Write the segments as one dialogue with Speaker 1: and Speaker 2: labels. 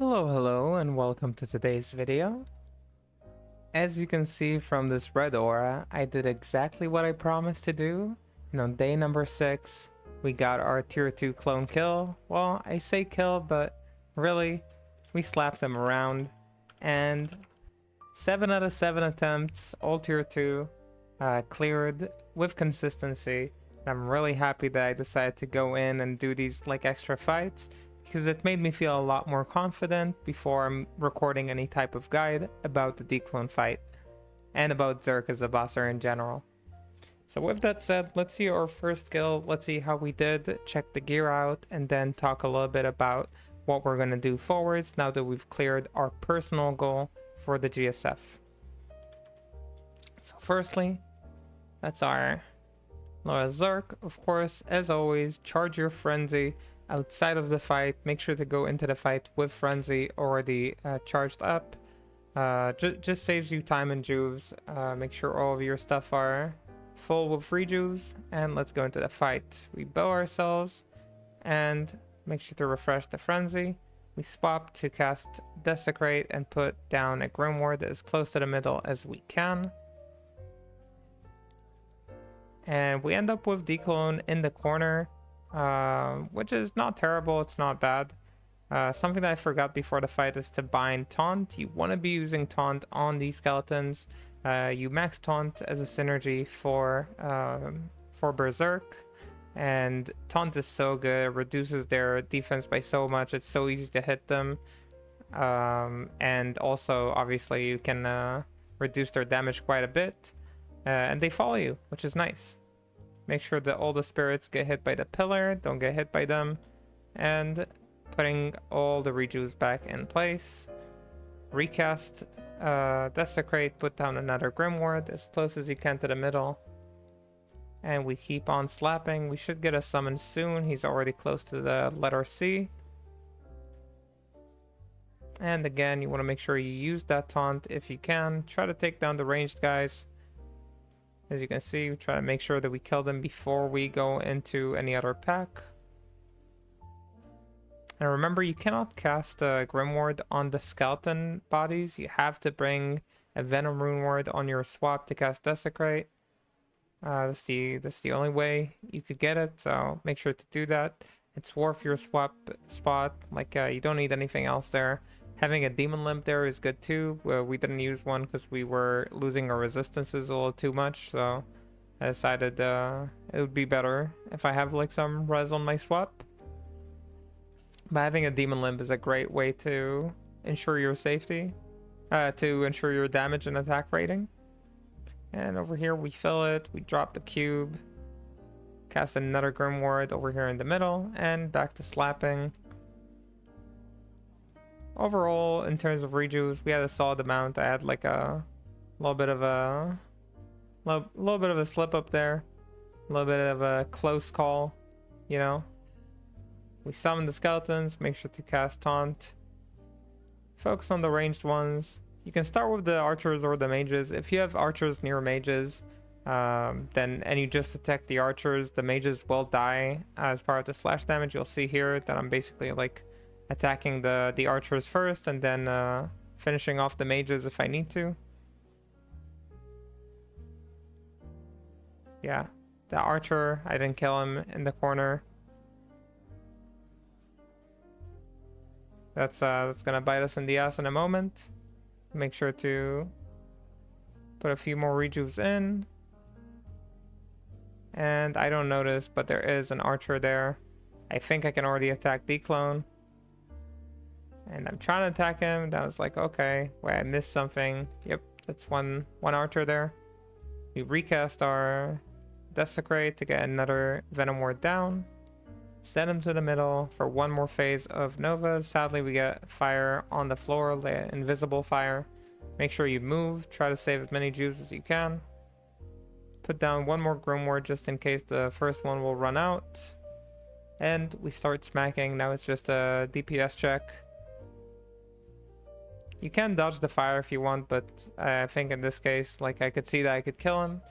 Speaker 1: Hello, and welcome to today's video. As you can see from this red aura, I did exactly what I promised to do. And on day number 6, we got our tier 2 clone kill. Well, I say kill, but really, we slapped them around. And 7 out of 7 attempts, all tier 2, cleared with consistency. And I'm really happy that I decided to go in and do these like extra fights, because it made me feel a lot more confident before I'm recording any type of guide about the Dclone fight and about Zerk as a bosser in general. So with that said, let's see our first kill, let's see how we did, check the gear out, and then talk a little bit about what we're going to do forwards now that we've cleared our personal goal for the GSF. So firstly, that's our Loyal Zerk. Of course, as always, charge your frenzy outside of the fight. Make sure to go into the fight with frenzy already charged up. Just saves you time and juves. Make sure all of your stuff are full with rejuves, and let's go into the fight. We bow ourselves and make sure to refresh the frenzy. We swap to cast Desecrate and put down a Grimoire that is close to the middle as we can. And we end up with Dclone in the corner, which is not terrible, it's not bad. Something that I forgot before the fight is to bind Taunt. You want to be using Taunt on these skeletons. You max Taunt as a synergy for Berserk, and Taunt is so good, it reduces their defense by so much, it's so easy to hit them. And also, obviously, you can reduce their damage quite a bit. And they follow you, which is nice. Make sure that all the spirits get hit by the pillar, don't get hit by them. And putting all the rejuves back in place. Recast, Desecrate, put down another Grimoire as close as you can to the middle. And we keep on slapping. We should get a summon soon. He's already close to the letter C. And again, you want to make sure you use that taunt if you can. Try to take down the ranged guys. As you can see, we try to make sure that we kill them before we go into any other pack. And remember, you cannot cast a Grimoire on the skeleton bodies. You have to bring a Venom Rune Ward on your swap to cast Desecrate. That's the only way you could get it, so make sure to do that. It's worth your swap spot. Like, you don't need anything else there. Having a Demon Limb there is good too. We didn't use one because we were losing our resistances a little too much, so I decided it would be better if I have like some res on my swap. But having a Demon Limb is a great way to ensure your safety, to ensure your damage and attack rating. And over here we fill it, we drop the cube, cast another Grimoire over here in the middle, and back to slapping. Overall, in terms of rejuves, we had a solid amount. I had like a little bit of a slip up there, a little bit of a close call, you know. We summon the skeletons, make sure to cast taunt, focus on the ranged ones. You can start with the archers or the mages. If you have archers near mages, and you just attack the archers, the mages will die as part of the slash damage. You'll see here that I'm basically like attacking the archers first and then finishing off the mages if I need to. Yeah, the archer, I didn't kill him in the corner. That's gonna bite us in the ass in a moment. Make sure to put a few more rejuves in. And I don't notice, but there is an archer there. I think I can already attack Dclone. And I'm trying to attack him. That was like, okay, wait, I missed something. Yep, that's one archer there. We recast our Desecrate to get another Venom Ward down. Send him to the middle for one more phase of Nova. Sadly, we get fire on the floor, the invisible fire. Make sure you move. Try to save as many juves as you can. Put down one more Grimoire just in case the first one will run out. And we start smacking. Now it's just a DPS check. You can dodge the fire if you want, but I think in this case, like, I could see that I could kill him.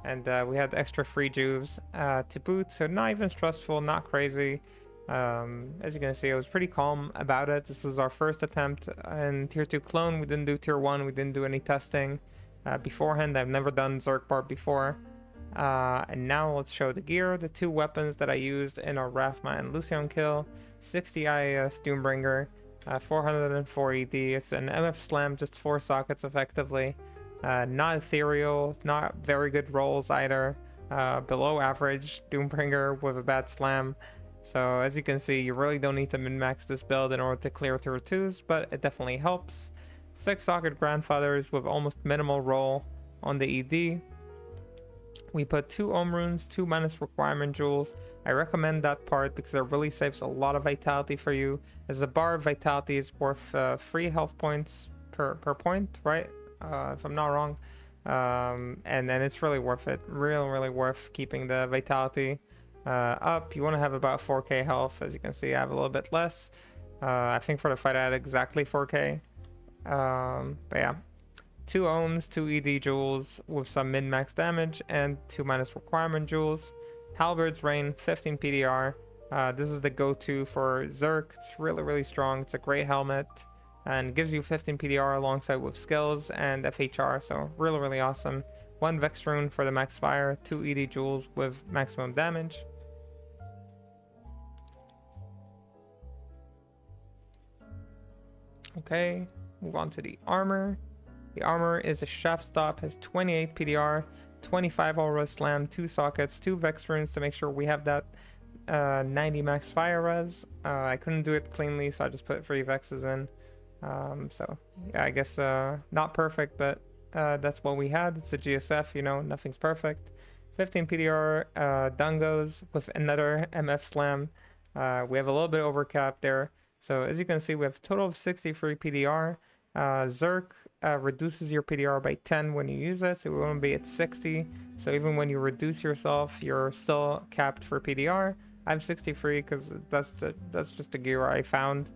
Speaker 1: And we had extra free juves to boot, so not even stressful, not crazy. As you can see, I was pretty calm about it. This was our first attempt in tier 2 clone. We didn't do tier 1, we didn't do any testing beforehand. I've never done ZerkBarb before. And now let's show the gear. The 2 weapons that I used in our Rathma and Lucian kill. 60 IAS Doombringer, 404 ED. It's an MF Slam, just 4 sockets effectively. Not ethereal, not very good rolls either. Below average Doombringer with a bad slam. So as you can see, you really don't need to min-max this build in order to clear tier 2s, but it definitely helps. 6 socket grandfathers with almost minimal roll on the ED. We put 2 Ohm runes, 2 Menace requirement jewels. I recommend that part because it really saves a lot of vitality for you. As a bar of vitality is worth 3 health points per point, right? If I'm not wrong. And then it's really worth it. Really worth keeping the vitality up. You want to have about 4k health. As you can see, I have a little bit less. I think for the fight I had exactly 4k. But yeah, 2 ohms, 2 ED jewels with some min-max damage, and 2 minus requirement jewels. Halberd's Rain, 15 PDR. This is the go-to for Zerk. It's really strong. It's a great helmet and gives you 15 PDR alongside with skills and FHR, so really awesome. 1 Vex Rune for the max fire, 2 ED jewels with maximum damage. Okay, move on to the armor. The armor is a shaft stop, has 28 PDR, 25 Aura Slam, 2 sockets, 2 Vex Runes to make sure we have that 90 max fire res. I couldn't do it cleanly, so I just put 3 Vexes in. So yeah, I guess not perfect, but that's what we had. It's a GSF, you know, nothing's perfect. 15 PDR Dungos with another MF Slam. We have a little bit overcap there. So as you can see, we have a total of 63 PDR. Zerk reduces your PDR by 10 when you use it, so we want to be at 60. So even when you reduce yourself, you're still capped for PDR. I'm 63 because that's just a gear I found.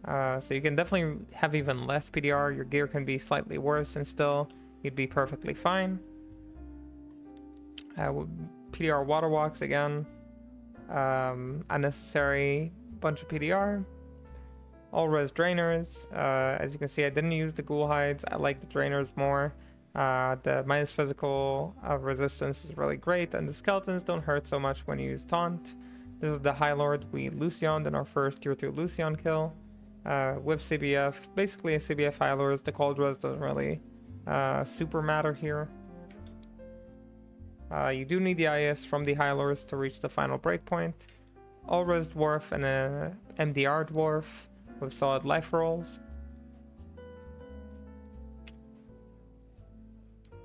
Speaker 1: So you can definitely have even less PDR. Your gear can be slightly worse and still you'd be perfectly fine. PDR water walks again. Unnecessary bunch of PDR. All res drainers. As you can see, I didn't use the ghoul hides. I like the drainers more. The minus physical resistance is really great, and the skeletons don't hurt so much when you use taunt. This is the High Lord we Lucian'd in our first tier 2 Lucian kill. With CBF, basically a CBF High Lord. The cold res doesn't really super matter here. You do need the IS from the High Lords to reach the final breakpoint. All res dwarf and a MDR dwarf with solid life rolls.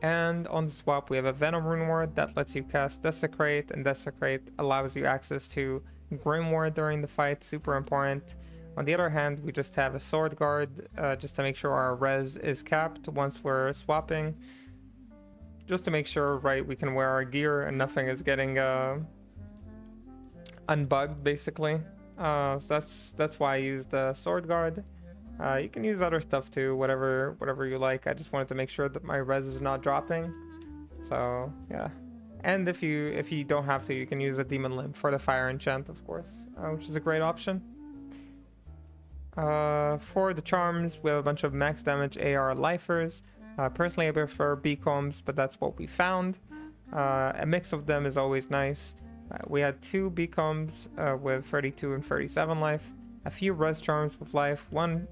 Speaker 1: And on the swap we have a Venom Rune Ward that lets you cast Desecrate, and Desecrate allows you access to Grim Ward during the fight, super important. On the other hand, we just have a Sword Guard just to make sure our res is capped once we're swapping. Just to make sure, right, we can wear our gear and nothing is getting unbugged basically. So that's why I used the Sword Guard. You can use other stuff too, whatever you like. I just wanted to make sure that my res is not dropping. So yeah, and if you don't have to, you can use a Demon Limb for the fire enchant, of course, which is a great option. For the charms, we have a bunch of max damage AR lifers. Personally, I prefer beacombs, but that's what we found. A mix of them is always nice. We had 2 beacombs with 32 and 37 life, a few res charms with life, 1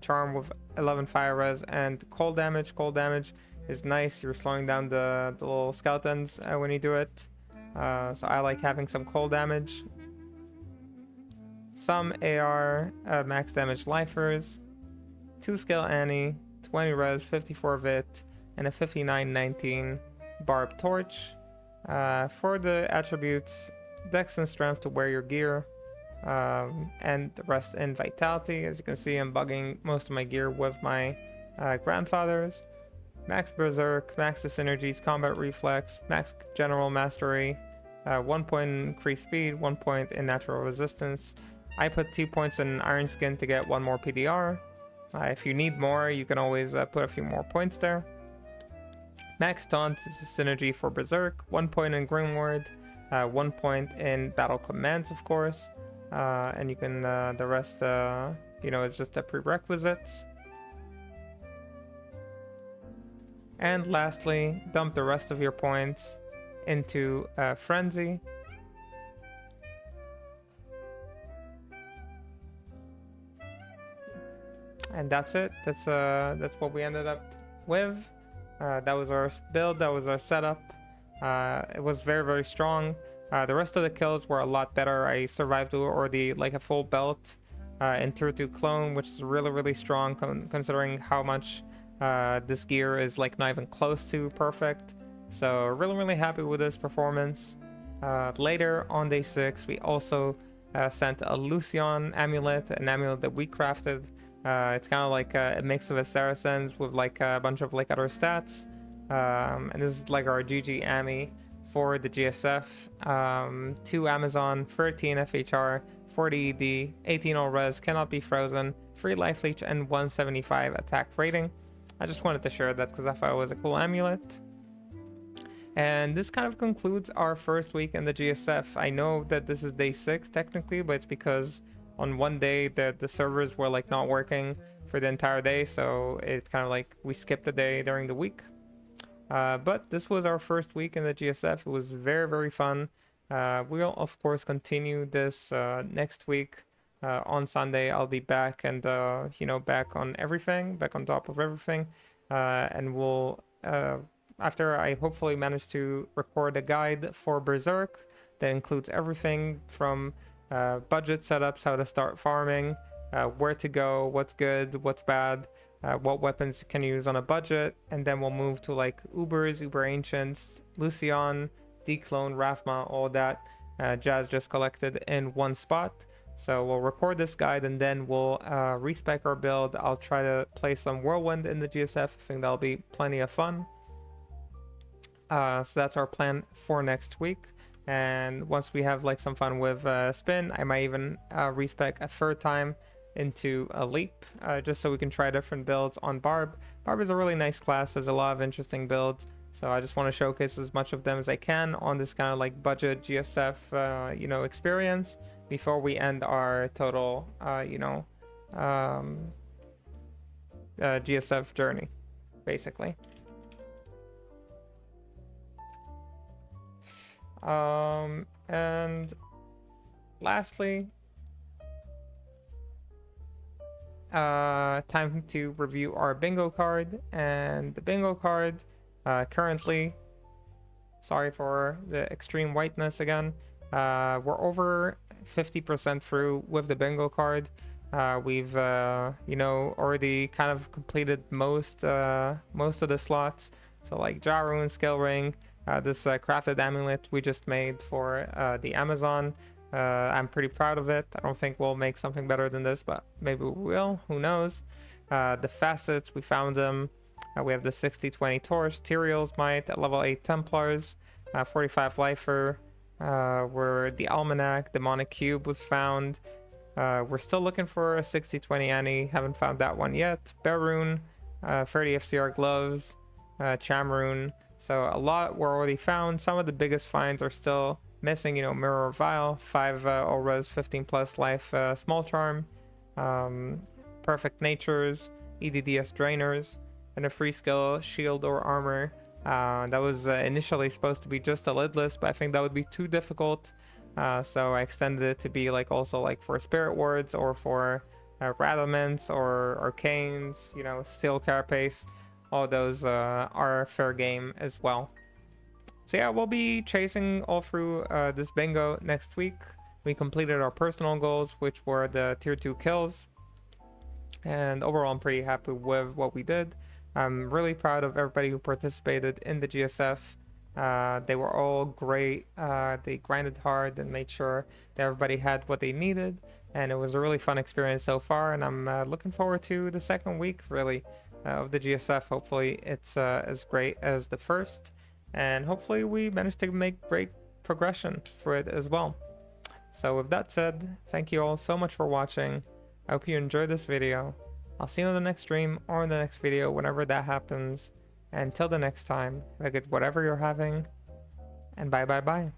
Speaker 1: charm with 11 fire res, and cold damage. Cold damage is nice. You're slowing down the little skeletons when you do it. So I like having some cold damage. Some AR max damage lifers, 2 skill Annie, 20 res, 54 vit, and a 59-19 barb torch. For the attributes, dex and strength to wear your gear, and the rest in vitality. As you can see, I'm bugging most of my gear with my grandfathers. Max berserk, max the synergies, combat reflex, max general mastery, 1 point in increased speed, 1 point in natural resistance. I put 2 points in iron skin to get 1 more PDR. If you need more, you can always put a few more points there. Max taunt is a synergy for berserk, 1 point in grim ward, 1 point in battle commands, of course. and you can the rest you know, is just a prerequisites. And lastly, dump the rest of your points into Frenzy. And that's it. That's what we ended up with. That was our build. That was our setup. It was very, very strong. The rest of the kills were a lot better. I survived already like a full belt in tier 2 clone, which is really, really strong considering how much this gear is like not even close to perfect. So really, really happy with this performance. Later on day 6, we also sent a Lucian amulet, an amulet that we crafted. It's kind of like a mix of a Saracens with like a bunch of like other stats. And this is like our GG Ami for the GSF. 2 Amazon, 13 FHR, 40 ED, 18 all res, cannot be frozen, 3 life leech, and 175 attack rating. I just wanted to share that because I thought it was a cool amulet. And this kind of concludes our first week in the GSF. I know that this is day 6 technically, but it's because on one day the servers were like not working for the entire day, so it kind of like we skipped a day during the week. But this was our first week in the GSF. It was very, very fun. We'll of course continue this next week. On Sunday I'll be back and you know, back on everything, back on top of everything, and we'll after I hopefully manage to record a guide for Berserk that includes everything from budget setups, how to start farming, where to go, what's good, what's bad, what weapons can you use on a budget, and then we'll move to like Ubers, Uber Ancients, Lucian, Dclone, Rathma, all that jazz just collected in one spot. So we'll record this guide and then we'll respec our build. I'll try to play some Whirlwind in the GSF. I think that'll be plenty of fun. So that's our plan for next week. And once we have like some fun with Spin, I might even respec a third time into a Leap, just so we can try different builds on Barb. Barb is a really nice class. There's a lot of interesting builds. So I just want to showcase as much of them as I can on this kind of like budget GSF, you know, experience before we end our total, you know, GSF journey, basically. And lastly, time to review our bingo card. And the bingo card currently, sorry for the extreme whiteness again, we're over 50% through with the bingo card. We've you know, already kind of completed most of the slots, so like Jarun, Skill Ring, this crafted amulet we just made for the Amazon. I'm pretty proud of it. I don't think we'll make something better than this, but maybe we will, who knows. The facets, we found them. We have the 60-20 torch, Tyrael's might, at level 8 Templars, 45 lifer, where the almanac, demonic cube was found. We're still looking for a 60-20 Annie, haven't found that one yet. Barun, 30 FCR gloves, Chamrune. So a lot were already found. Some of the biggest finds are still missing, you know, Mirror of Vile, 5 Auras, 15 plus life, Small Charm, Perfect Natures, EDDS Drainers, and a free skill, Shield or Armor. That was initially supposed to be just a lidless, but I think that would be too difficult. So I extended it to be like also like for Spirit Words or for Rattlements or Arcanes, you know, Steel Carapace. All those are fair game as well. So yeah, we'll be chasing all through this bingo next week. We completed our personal goals, which were the tier 2 kills. And overall, I'm pretty happy with what we did. I'm really proud of everybody who participated in the GSF. They were all great. They grinded hard and made sure that everybody had what they needed. And it was a really fun experience so far. And I'm looking forward to the second week, really, of the GSF. Hopefully it's as great as the first. And hopefully we managed to make great progression for it as well. So with that said, thank you all so much for watching. I hope you enjoyed this video. I'll see you in the next stream or in the next video whenever that happens. And until the next time, have a good whatever you're having. And bye bye bye.